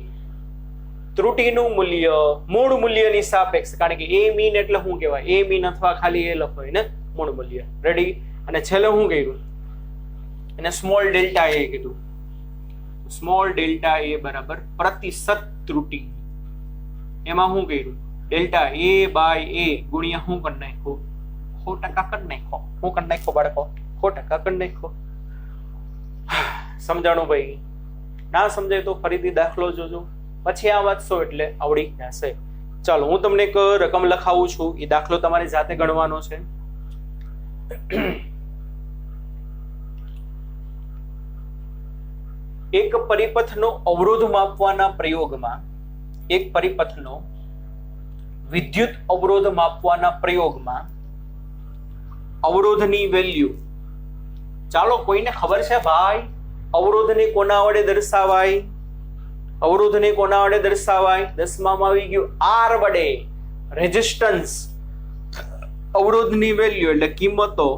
ત્રુટિનું મૂલ્ય મૂળ મૂલ્યની સાપેક્ષ, કારણ કે એ મીન એટલે શું કહેવાય? એ મીન અથવા ખાલી એ લખો ને મૂળ મૂલ્ય. રેડી? અને છેલ્લે શું કર્યું? એને સ્મોલ ડેલ્ટા એ કીધું. સ્મોલ ડેલ્ટા એ બરાબર પ્રતિશત ત્રુટિ. એમાં શું કર્યું? ડેલ્ટા એ બાય એ ગુણ્યા શું કરી નાખ્યું? 100% કરી નાખો. શું કરી નાખો બાળકો? 100% કરી નાખો. સમજાણું ભાઈ? ના સમજાય તો ફરીથી દાખલો જોજો, પછી આ વાંચશો એટલે આવડી જશે. ચાલો, હું તમને એક રકમ લખાવું છું, એ દાખલો તમારે જાતે ગણવાનો છે. એક પરિપથનો અવરોધ માપવાના પ્રયોગમાં, એક પરિપથનો વિદ્યુત અવરોધ માપવાના પ્રયોગમાં અવરોધની વેલ્યુ, ચાલો કોઈને ખબર છે ભાઈ અવરોધને કોના વડે દર્શાવાય? અવરોધને કોના વડે દર્શાવાય? 10માં આવી ગયું R વડે. રેઝિસ્ટન્સ, અવરોધની વેલ્યુ એટલે કિંમતો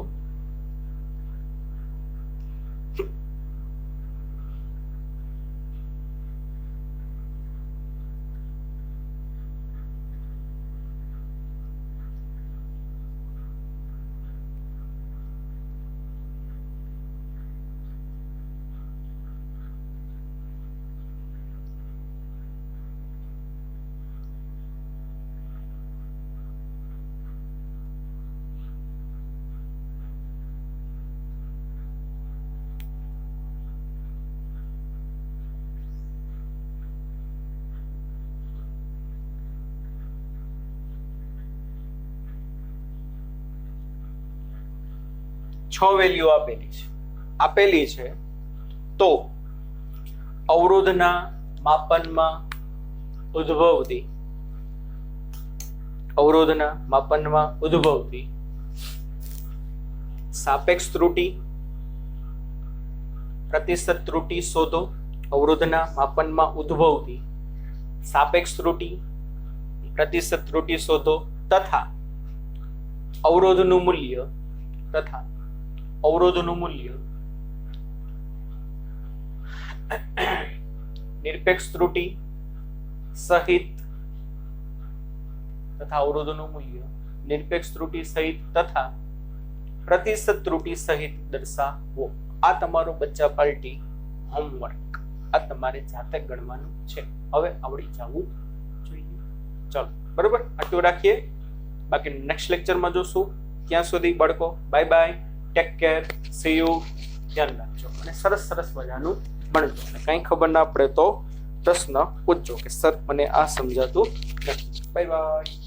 છ વેલ્યુ આપેલી છે. તો અવરોધના માપનમાં ઉદ્ભવતી સાપેક્ષ ત્રુટિ, પ્રતિશત ત્રુટિ શોધો. અવરોધના માપનમાં ઉદ્ભવતી સાપેક્ષ ત્રુટિ, પ્રતિશત ત્રુટિ શોધો તથા અવરોધનું મૂલ્ય નિરપેક્ષ ત્રુટિ સહિત તથા અવરોધનું મૂલ્ય નિરપેક્ષ ત્રુટિ સહિત તથા પ્રતિશત ત્રુટિ સહિત દર્શાવો. આ તમારો બચ્ચા પાર્ટી હોમવર્ક. આ તમારે જાતે ગણવાનું છે. હવે આવડી જવું જોઈએ. ચાલો, બરોબર, આટલું રાખીએ. બાકી નેક્સ્ટ લેક્ચરમાં જોશું ત્યાં સુધી બાળકો bye bye, take care, C you, ધ્યાન રાખજો અને સરસ સરસ મજાનું ભણજો. અને કંઈ ખબર ના પડે તો પ્રશ્ન પૂછજો કે સર મને આ સમજાતું નથી. Bye bye.